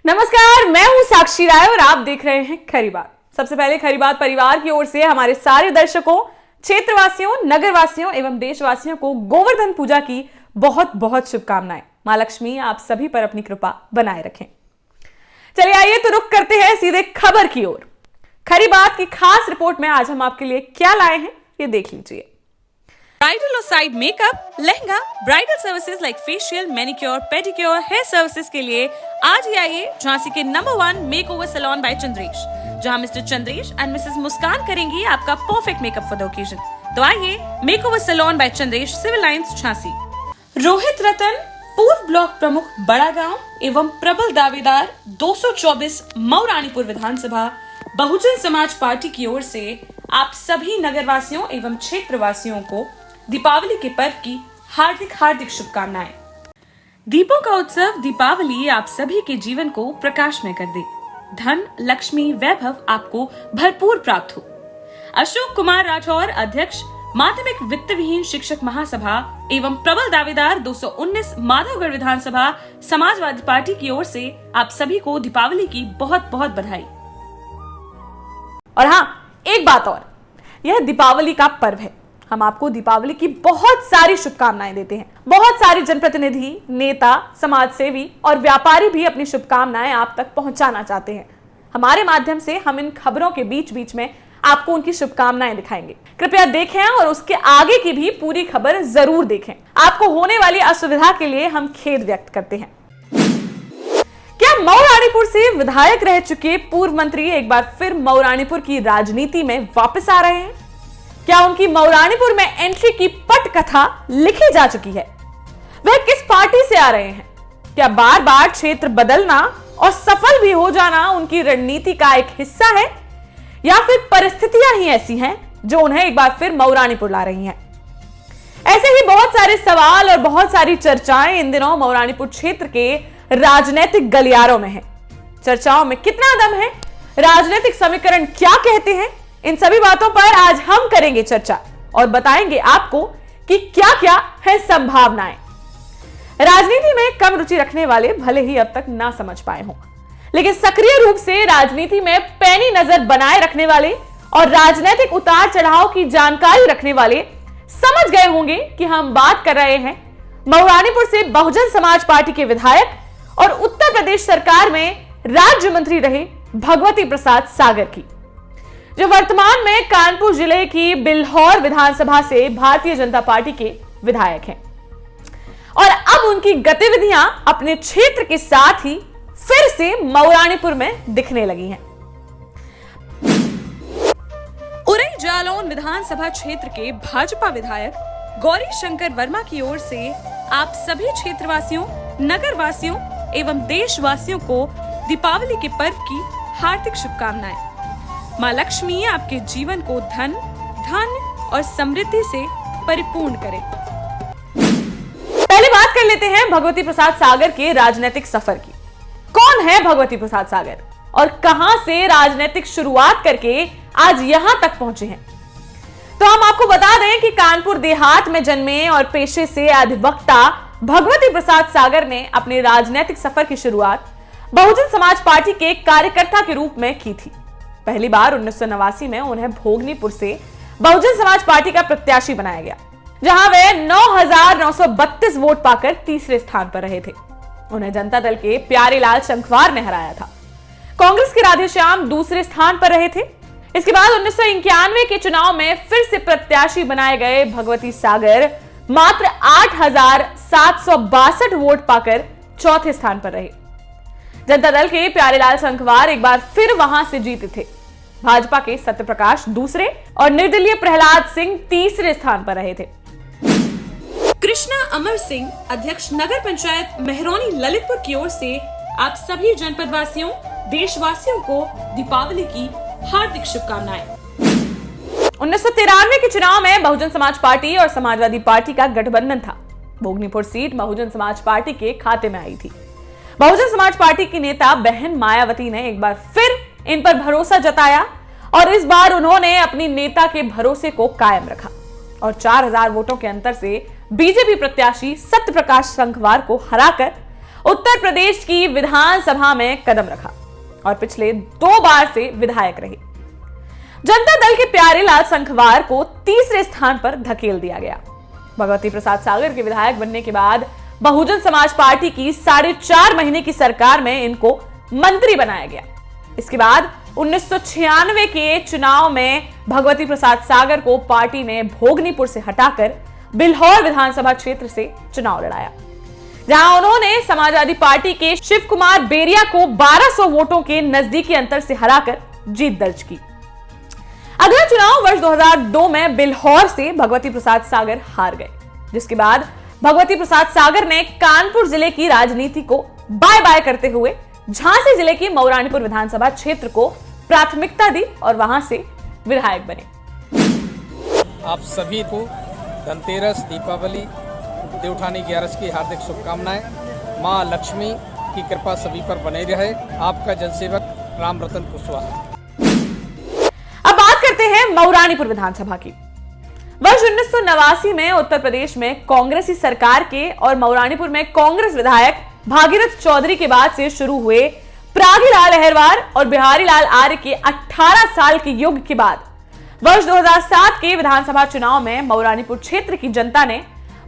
नमस्कार, मैं हूं साक्षी राय और आप देख रहे हैं खरी बात। सबसे पहले खरी बात परिवार की ओर से हमारे सारे दर्शकों, क्षेत्रवासियों, नगरवासियों एवं देशवासियों को गोवर्धन पूजा की बहुत बहुत शुभकामनाएं। मां लक्ष्मी आप सभी पर अपनी कृपा बनाए रखें। चलिए आइए तो रुक करते हैं सीधे खबर की ओर। खरी बात की खास रिपोर्ट में आज हम आपके लिए क्या लाए हैं ये देख लीजिए। ब्राइडल और side makeup, lehenga, bridal services like facial, manicure, pedicure, hair services के लिए आज ही आइए झांसी के number 1 makeover salon by Chandresh, जहां mister Chandresh and missus Muskan करेंगी आपका perfect makeup for the occasion. तो आइए makeover salon by Chandresh, civil lines, Jhansi. Rohit Ratan, पूर्व ब्लॉक प्रमुख बड़ा गांव एवं प्रबल दावेदार 224 मऊरानीपुर विधानसभा बहुजन समाज पार्टी की ओर से आप सभी नगरवासियों एवं क्षेत्रवासियों को दीपावली के पर्व की हार्दिक हार्दिक शुभकामनाएं। दीपों का उत्सव दीपावली आप सभी के जीवन को प्रकाशमय कर दे। धन, लक्ष्मी, वैभव आपको भरपूर प्राप्त हो। अशोक कुमार राठौर, अध्यक्ष माध्यमिक वित्त विहीन शिक्षक महासभा एवं प्रबल दावेदार 219 माधवगढ़ विधानसभा समाजवादी पार्टी की ओर से आप सभी को दीपावली की बहुत बहुत बधाई। और हाँ, एक बात और, यह दीपावली का पर्व है। हम आपको दीपावली की बहुत सारी शुभकामनाएं देते हैं। बहुत सारे जनप्रतिनिधि, नेता, समाजसेवी और व्यापारी भी अपनी शुभकामनाएं आप तक पहुंचाना चाहते हैं। हमारे माध्यम से हम इन खबरों के बीच बीच में आपको उनकी शुभकामनाएं दिखाएंगे। कृपया देखें और उसके आगे की भी पूरी खबर जरूर देखें। आपको होने वाली असुविधा के लिए हम खेद व्यक्त करते हैं। क्या मऊरानीपुर से विधायक रह चुके पूर्व मंत्री एक बार फिर मऊरानीपुर की राजनीति में वापस आ रहे हैं? क्या उनकी मऊरानीपुर में एंट्री की पट कथा लिखी जा चुकी है? वह किस पार्टी से आ रहे हैं? क्या बार बार क्षेत्र बदलना और सफल भी हो जाना उनकी रणनीति का एक हिस्सा है, या फिर परिस्थितियां ही ऐसी हैं जो उन्हें एक बार फिर मऊरानीपुर ला रही हैं? ऐसे ही बहुत सारे सवाल और बहुत सारी चर्चाएं इन दिनों मऊरानीपुर क्षेत्र के राजनीतिक गलियारों में है। चर्चाओं में कितना दम है, राजनीतिक समीकरण क्या कहते हैं, इन सभी बातों पर आज हम करेंगे चर्चा और बताएंगे आपको कि क्या क्या है संभावनाएं। राजनीति में कम रुचि रखने वाले भले ही अब तक ना समझ पाए हों, लेकिन सक्रिय रूप से राजनीति में पैनी नजर बनाए रखने वाले और राजनीतिक उतार चढ़ाव की जानकारी रखने वाले समझ गए होंगे कि हम बात कर रहे हैं मऊरानीपुर से बहुजन समाज पार्टी के विधायक और उत्तर प्रदेश सरकार में राज्य मंत्री रहे भगवती प्रसाद सागर की, जो वर्तमान में कानपुर जिले की बिल्हौर विधानसभा से भारतीय जनता पार्टी के विधायक हैं और अब उनकी गतिविधियां अपने क्षेत्र के साथ ही फिर से मऊरानीपुर में दिखने लगी हैं। उरई जालौन विधानसभा क्षेत्र के भाजपा विधायक गौरी शंकर वर्मा की ओर से आप सभी क्षेत्रवासियों, नगरवासियों एवं देशवासियों को दीपावली के पर्व की हार्दिक शुभकामनाएं। मां लक्ष्मी आपके जीवन को धन, और समृद्धि से परिपूर्ण करे। पहले बात कर लेते हैं भगवती प्रसाद सागर के राजनीतिक सफर की। कौन है भगवती प्रसाद सागर और कहां से राजनीतिक शुरुआत करके आज यहां तक पहुंचे हैं? तो हम आपको बता दें कि कानपुर देहात में जन्मे और पेशे से अधिवक्ता भगवती प्रसाद सागर ने अपने राजनीतिक सफर की शुरुआत बहुजन समाज पार्टी के कार्यकर्ता के रूप में की थी। पहली बार 1989 में उन्हें भोगनीपुर से बहुजन समाज पार्टी का प्रत्याशी बनाया गया, जहां वे 9,932 वोट पाकर तीसरे स्थान पर रहे थे। उन्हें जनता दल के प्यारेलाल शंखवार ने हराया था। कांग्रेस के राधेश्याम दूसरे स्थान पर रहे थे। इसके बाद 1991 के चुनाव में फिर से प्रत्याशी बनाए गए भगवती सागर मात्र 8,762 वोट पाकर चौथे स्थान पर रहे। जनता दल के प्यारेलाल शंखवार एक बार फिर वहां से जीते थे। भाजपा के सत्यप्रकाश दूसरे और निर्दलीय प्रहलाद सिंह तीसरे स्थान पर रहे थे। कृष्णा अमर सिंह, अध्यक्ष नगर पंचायत मेहरौनी ललितपुर की ओर से आप सभी जनपद वासियों, देशवासियों को दीपावली की हार्दिक शुभकामनाएं। 1993 के चुनाव में बहुजन समाज पार्टी और समाजवादी पार्टी का गठबंधन था। भोगनीपुर सीट बहुजन समाज पार्टी के खाते में आई थी। बहुजन समाज पार्टी की नेता बहन मायावती ने एक बार फिर इन पर भरोसा जताया और इस बार उन्होंने अपनी नेता के भरोसे को कायम रखा और 4,000 वोटों के अंतर से बीजेपी प्रत्याशी सत्यप्रकाश शंखवार को हराकर उत्तर प्रदेश की विधानसभा में कदम रखा और पिछले 2 बार से विधायक रहे। जनता दल के प्यारेलाल संखवार को तीसरे स्थान पर धकेल दिया गया। भगवती प्रसाद सागर के विधायक बनने के बाद बहुजन समाज पार्टी की 4.5 महीने की सरकार में इनको मंत्री बनाया गया। इसके बाद 1996 के चुनाव में भगवती प्रसाद सागर को पार्टी ने भोगनीपुर से हटाकर बिल्हौर विधानसभा क्षेत्र से चुनाव लड़ाया, जहां उन्होंने समाजवादी पार्टी के शिव कुमार बेरिया को 1200 वोटों के नजदीकी अंतर से हराकर जीत दर्ज की। अगला चुनाव वर्ष 2002 में बिल्हौर से भगवती प्रसाद सागर हार गए, जिसके बाद भगवती प्रसाद सागर ने कानपुर जिले की राजनीति को बाय बाय करते हुए झांसी जिले की मऊरानीपुर विधानसभा क्षेत्र को प्राथमिकता दी और वहां से विधायक बने। आप सभी को धनतेरस, दीपावली, देवउठानी 11 की हार्दिक शुभकामनाएं। मां लक्ष्मी की कृपा सभी पर बनी रहे। आपका जनसेवक राम रतन कुशवाहा। अब बात करते हैं मऊरानीपुर विधानसभा की। वर्ष 1989 में उत्तर प्रदेश में कांग्रेसी सरकार के और मऊरानीपुर में कांग्रेस विधायक भागीरथ चौधरी के बाद से शुरू हुए प्रागीलाल अहिरवार और बिहारीलाल आर्य के 18 साल के युग के बाद वर्ष 2007 के विधानसभा चुनाव में मऊरानीपुर क्षेत्र की जनता ने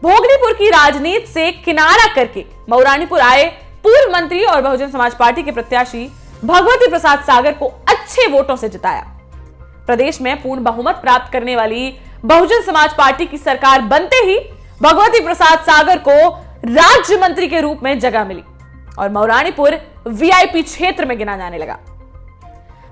भोगनीपुर की राजनीति से किनारा करके मऊरानीपुर आए पूर्व मंत्री और बहुजन समाज पार्टी के प्रत्याशी भगवती प्रसाद सागर को अच्छे वोटों से जिताया। प्रदेश में पूर्ण बहुमत प्राप्त करने वाली बहुजन समाज पार्टी की सरकार बनते ही भगवती प्रसाद सागर को राज्य मंत्री के रूप में जगह मिली और मऊरानीपुर वीआईपी क्षेत्र में गिना जाने लगा।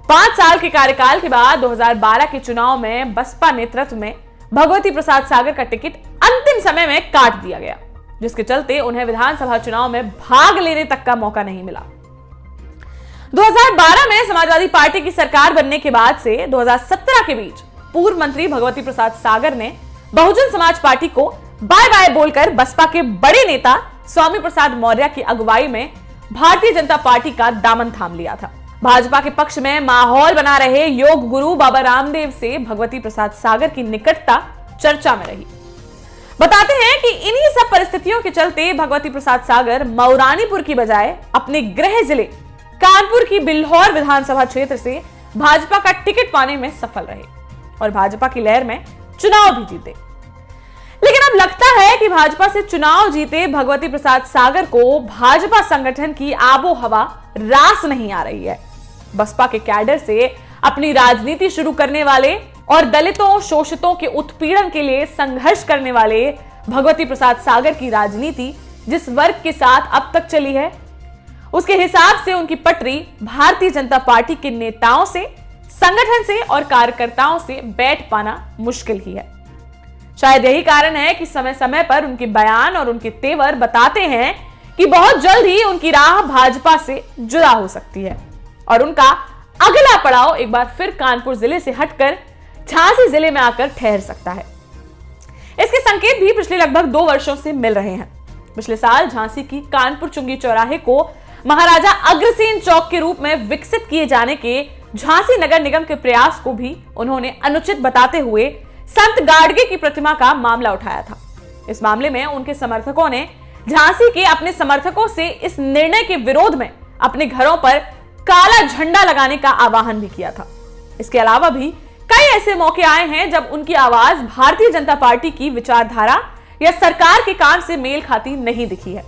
5 साल के कार्यकाल के बाद 2012 के चुनाव में बसपा नेतृत्व में भगवती प्रसाद सागर का टिकट अंतिम समय में काट दिया गया, जिसके चलते उन्हें विधानसभा चुनाव में भाग लेने तक का मौका नहीं मिला। 2012 में समाजवादी पार्टी की सरकार बनने के बाद से 2017 के बीच पूर्व मंत्री भगवती प्रसाद सागर ने बहुजन समाज पार्टी को बाय बाय बोलकर बसपा के बड़े नेता स्वामी प्रसाद मौर्य की अगुवाई में भारतीय जनता पार्टी का दामन थाम लिया था। भाजपा के पक्ष में माहौल बना रहे योग गुरु बाबा रामदेव से भगवती प्रसाद सागर की निकटता चर्चा में रही। बताते हैं कि इन्हीं सब परिस्थितियों के चलते भगवती प्रसाद सागर मऊरानीपुर की बजाय अपने गृह जिले कानपुर की बिल्हौर विधानसभा क्षेत्र से भाजपा का टिकट पाने में सफल रहे और भाजपा की लहर में चुनाव भी जीते। लेकिन अब लगता है कि भाजपा से चुनाव जीते भगवती प्रसाद सागर को भाजपा संगठन की आबो हवा रास नहीं आ रही है। बसपा के कैडर से अपनी राजनीति शुरू करने वाले और दलितों शोषितों के उत्पीड़न के लिए संघर्ष करने वाले भगवती प्रसाद सागर की राजनीति जिस वर्ग के साथ अब तक चली है, उसके हिसाब से उनकी पटरी भारतीय जनता पार्टी के नेताओं से, संगठन से और कार्यकर्ताओं से बैठ पाना मुश्किल ही है। शायद यही कारण है कि समय समय पर उनके बयान और उनके तेवर बताते हैं कि बहुत जल्द ही उनकी राह भाजपा से जुदा हो सकती है और उनका अगला पड़ाव एक बार फिर कानपुर जिले से हटकर झांसी जिले में आकर ठहर सकता है। इसके संकेत भी पिछले लगभग 2 वर्षों से मिल रहे हैं। पिछले साल झांसी की कानपुर चुंगी चौराहे को महाराजा अग्रसेन चौक के रूप में विकसित किए जाने के झांसी नगर निगम के प्रयास को भी उन्होंने अनुचित बताते हुए संत गाडगे की प्रतिमा का मामला उठाया था। इस मामले में उनके समर्थकों ने झांसी के अपने समर्थकों से इस निर्णय के विरोध में अपने घरों पर काला झंडा लगाने का आह्वान भी किया था। इसके अलावा भी कई ऐसे मौके आए हैं जब उनकी आवाज भारतीय जनता पार्टी की विचारधारा या सरकार के काम से मेल खाती नहीं दिखी है।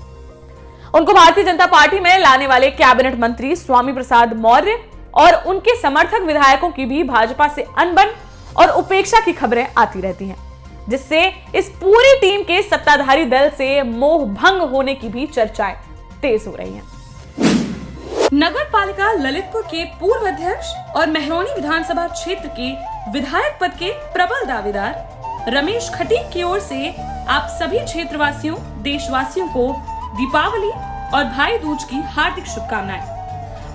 उनको भारतीय जनता पार्टी में लाने वाले कैबिनेट मंत्री स्वामी प्रसाद मौर्य और उनके समर्थक विधायकों की भी भाजपा से अनबन और उपेक्षा की खबरें आती रहती हैं, जिससे इस पूरी टीम के सत्ताधारी दल से मोह भंग होने की भी चर्चाएं तेज हो रही हैं। नगर पालिका ललितपुर के पूर्व अध्यक्ष और मेहरौनी विधानसभा क्षेत्र के विधायक पद के प्रबल दावेदार रमेश खटीक की ओर से आप सभी क्षेत्रवासियों, देशवासियों को दीपावली और भाई दूज की हार्दिक शुभकामनाएं।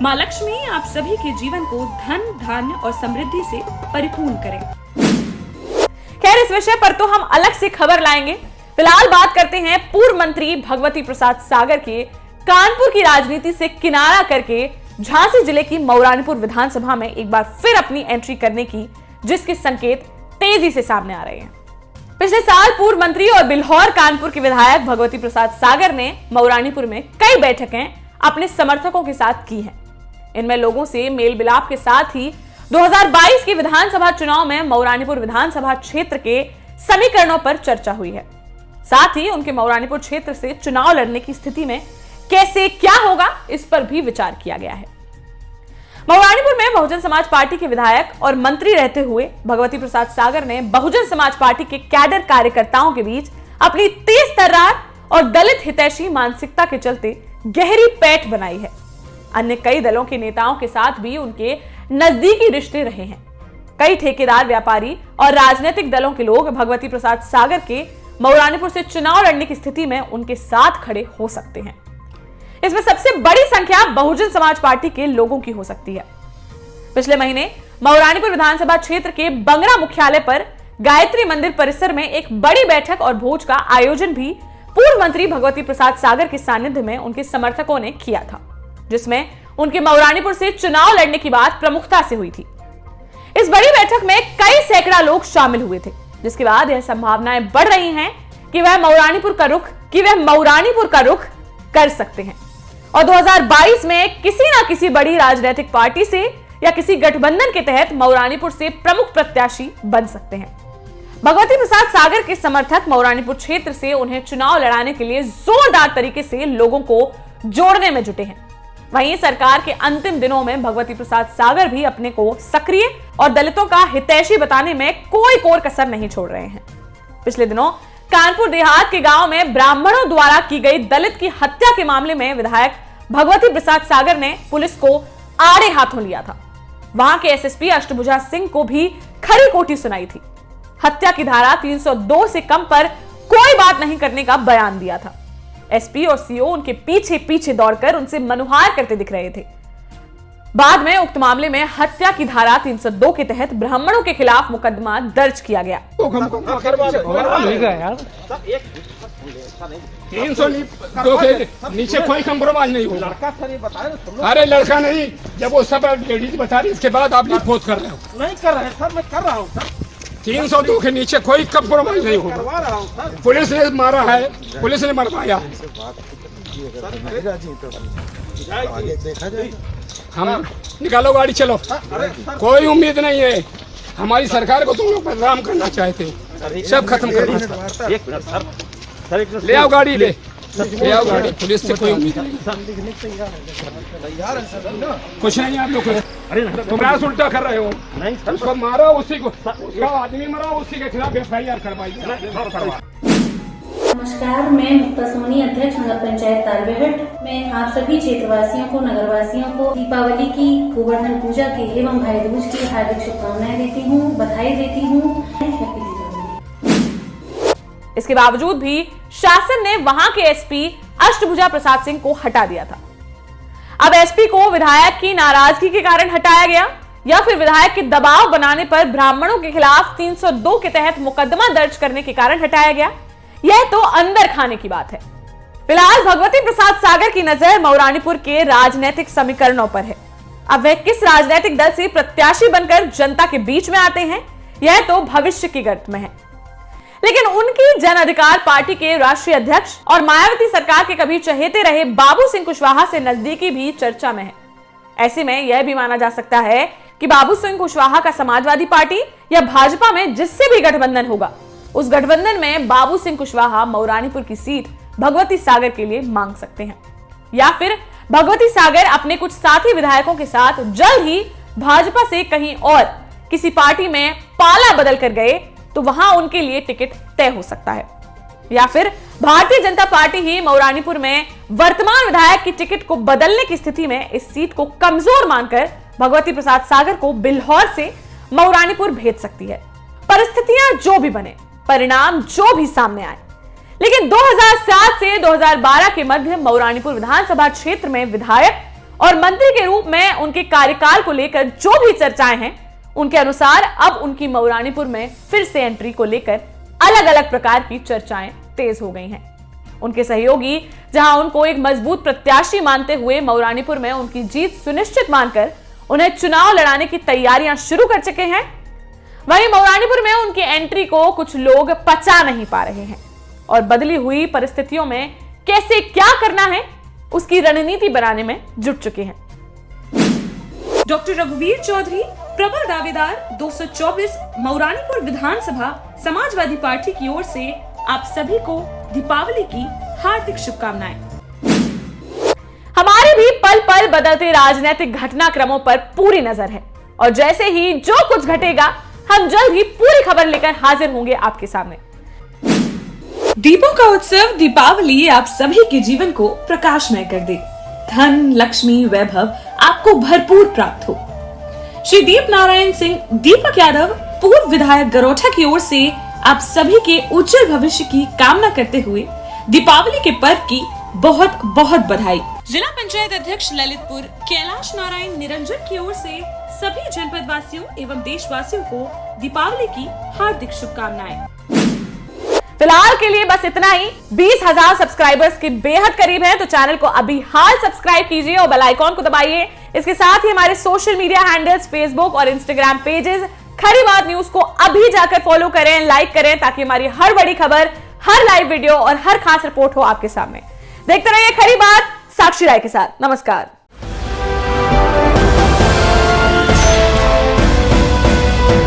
मां लक्ष्मी आप सभी के जीवन को धन, धान्य और समृद्धि से परिपूर्ण करें। खैर, इस विषय पर तो हम अलग से खबर लाएंगे। फिलहाल बात करते हैं पूर्व मंत्री भगवती प्रसाद सागर के कानपुर की राजनीति से किनारा करके झांसी जिले की मऊरानीपुर विधानसभा में एक बार फिर अपनी एंट्री करने की, जिसके संकेत तेजी से सामने आ रहे हैं। पिछले साल पूर्व मंत्री और बिल्हौर कानपुर के विधायक भगवती प्रसाद सागर ने मऊरानीपुर में कई बैठकें अपने समर्थकों के साथ की हैं। इनमें लोगों से मेल मिलाप के साथ ही 2022 के विधानसभा चुनाव में मऊरानीपुर विधानसभा क्षेत्र के समीकरणों पर चर्चा हुई है। साथ ही उनके मऊरानीपुर क्षेत्र से चुनाव लड़ने की स्थिति में कैसे क्या होगा, इस पर भी विचार किया गया है। मऊरानीपुर में बहुजन समाज पार्टी के विधायक और मंत्री रहते हुए भगवती प्रसाद सागर ने बहुजन समाज पार्टी के कैडर कार्यकर्ताओं के बीच अपनी तेज तर्रार और दलित हितैषी मानसिकता के चलते गहरी पैठ बनाई है। अन्य कई दलों के नेताओं के साथ भी उनके नजदीकी रिश्ते रहे हैं। कई ठेकेदार, व्यापारी और राजनीतिक दलों के लोग भगवती प्रसाद सागर के मऊरानीपुर से चुनाव लड़ने की स्थिति में उनके साथ खड़े हो सकते हैं। इसमें सबसे बड़ी संख्या बहुजन समाज पार्टी के लोगों की हो सकती है। पिछले महीने मऊरानीपुर विधानसभा क्षेत्र के बंगरा मुख्यालय पर गायत्री मंदिर परिसर में एक बड़ी बैठक और भोज का आयोजन भी पूर्व मंत्री भगवती प्रसाद सागर के सानिध्य में उनके समर्थकों ने किया था, जिसमें उनके मऊरानीपुर से चुनाव लड़ने की बात प्रमुखता से हुई थी। इस बड़ी बैठक में कई सैकड़ा लोग शामिल हुए थे, जिसके बाद यह संभावनाएं बढ़ रही हैं कि वह मऊरानीपुर का रुख कर सकते हैं और 2022 में किसी ना किसी बड़ी राजनीतिक पार्टी से या किसी गठबंधन के तहत मऊरानीपुर से प्रमुख प्रत्याशी बन सकते हैं। भगवती प्रसाद सागर के समर्थक मऊरानीपुर क्षेत्र से उन्हें चुनाव लड़ाने के लिए जोरदार तरीके से लोगों को जोड़ने में जुटे हैं। वहीं सरकार के अंतिम दिनों में भगवती प्रसाद सागर भी अपने को सक्रिय और दलितों का हितैषी बताने में कोई कोर कसर नहीं छोड़ रहे हैं। पिछले दिनों कानपुर देहात के गांव में ब्राह्मणों द्वारा की गई दलित की हत्या के मामले में विधायक भगवती प्रसाद सागर ने पुलिस को आड़े हाथों लिया था। वहां के एसएसपी अष्टभुजा सिंह को भी खरी खोटी सुनाई थी। हत्या की धारा 302 से कम पर कोई बात नहीं करने का बयान दिया था। एसपी और सीओ उनके पीछे पीछे दौड़कर उनसे मनुहार करते दिख रहे थे। बाद में उक्त मामले में हत्या की धारा 302 के तहत ब्राह्मणों के खिलाफ मुकदमा दर्ज किया गया। 302 के नीचे कोई कंप्रोमाइज नहीं होगा। अरे लड़का नहीं, जब वो सब लेडीज बता रही इसके बाद आप रिपोर्ट कर रहे हो। नहीं कर रहे सर, मैं कर रहा हूँ सर। 302 के नीचे कोई कंप्रोमाइज नहीं होगा। पुलिस ने मारा है, पुलिस ने मरवाया है। हम निकालो गाड़ी, चलो। कोई उम्मीद नहीं है। हमारी सरकार को तुम लोग बदनाम करना चाहते हो, सब खत्म करना। ले आओ गाड़ी, ले आओ गाड़ी। पुलिस से कोई उम्मीद नहीं, कुछ नहीं। आप लोग तुम रास उल्टा कर रहे हो। उसको मारो, उसी को, उसका आदमी मरा, उसी के खिलाफ FIR करवाइए। नमस्कार, मैं मुक्ता सोनी, अध्यक्ष नगर पंचायत तालबेहट। मैं आप सभी क्षेत्रवासियों को, नगरवासियों को दीपावली की, गोवर्धन पूजा की एवं भाई दूज की हार्दिक शुभकामनाएं देती हूँ, बधाई देती हूँ। इसके बावजूद भी शासन ने वहां के एसपी अष्टभुजा प्रसाद सिंह को हटा दिया था। अब एसपी को विधायक की नाराजगी के कारण हटाया गया या फिर विधायक के दबाव बनाने पर ब्राह्मणों के खिलाफ 302 के तहत मुकदमा दर्ज करने के कारण हटाया गया, यह तो अंदर खाने की बात है। फिलहाल भगवती प्रसाद सागर की नजर मऊरानीपुर के राजनीतिक समीकरणों पर है। अब वह किस राजनीतिक दल से प्रत्याशी बनकर जनता के बीच में आते हैं, यह तो भविष्य की गर्त में है। लेकिन उनकी जन अधिकार पार्टी के राष्ट्रीय अध्यक्ष और मायावती सरकार के कभी चहेते रहे बाबू सिंह कुशवाहा से नजदीकी भी चर्चा में है। ऐसे में यह भी माना जा सकता है कि बाबू सिंह कुशवाहा का समाजवादी पार्टी या भाजपा में जिससे भी गठबंधन होगा, उस गठबंधन में बाबू सिंह कुशवाहा मऊरानीपुर की सीट भगवती सागर के लिए मांग सकते हैं, या फिर भगवती सागर अपने कुछ साथी विधायकों के साथ जल्द ही भाजपा से कहीं और किसी पार्टी में पाला बदल कर गए तो वहां उनके लिए टिकट तय हो सकता है, या फिर भारतीय जनता पार्टी ही मऊरानीपुर में वर्तमान विधायक की टिकट को बदलने की स्थिति में इस सीट को कमजोर मानकर भगवती प्रसाद सागर को बिल्हौर से मऊरानीपुर भेज सकती है। परिस्थितियां जो भी बने, परिणाम जो भी सामने आए, लेकिन 2007 से 2012 के मध्य मऊरानीपुर विधानसभा क्षेत्र में विधायक और मंत्री के रूप में उनके कार्यकाल को लेकर जो भी चर्चाएं हैं, उनके अनुसार अब उनकी मऊरानीपुर में फिर से एंट्री को लेकर अलग अलग प्रकार की चर्चाएं तेज हो गई हैं। उनके सहयोगी जहां उनको एक मजबूत प्रत्याशी मानते हुए मऊरानीपुर में उनकी जीत सुनिश्चित मानकर उन्हें चुनाव लड़ाने की तैयारियां शुरू कर चुके हैं, वहीं मौरानीपुर में उनकी एंट्री को कुछ लोग पचा नहीं पा रहे हैं और बदली हुई परिस्थितियों में कैसे क्या करना है उसकी रणनीति बनाने में जुट चुके हैं। डॉक्टर रघुवीर चौधरी, प्रबल दावेदार 224 मौरानीपुर विधानसभा समाजवादी पार्टी की ओर से आप सभी को दीपावली की हार्दिक शुभकामनाएं। हमारी भी पल पल बदलते राजनीतिक घटनाक्रमों पर पूरी नजर है और जैसे ही जो कुछ घटेगा हम जल्द ही पूरी खबर लेकर हाजिर होंगे आपके सामने। दीपों का उत्सव दीपावली आप सभी के जीवन को प्रकाशमय कर दे। धन, लक्ष्मी, वैभव आपको भरपूर प्राप्त हो। श्री दीप नारायण सिंह दीपक यादव, पूर्व विधायक गरोठा की ओर से आप सभी के उज्जवल भविष्य की कामना करते हुए दीपावली के पर्व की बहुत बहुत बधाई। जिला पंचायत अध्यक्ष ललितपुर कैलाश नारायण निरंजन की ओर से सभी जनपद वासियों एवं देशवासियों को दीपावली की हार्दिक शुभकामनाएं। फिलहाल के लिए बस इतना ही। 20,000 सब्सक्राइबर्स के बेहद करीब हैं, तो चैनल को अभी हाल सब्सक्राइब कीजिए और बेल आइकॉन को दबाइए। इसके साथ ही हमारे सोशल मीडिया हैंडल्स फेसबुक और इंस्टाग्राम पेजेस खरी बात न्यूज को अभी जाकर फॉलो करें, लाइक करें, ताकि हमारी हर बड़ी खबर, हर लाइव वीडियो और हर खास रिपोर्ट हो आपके सामने। देखते रहिए खरी बात साक्षी राय के साथ। नमस्कार।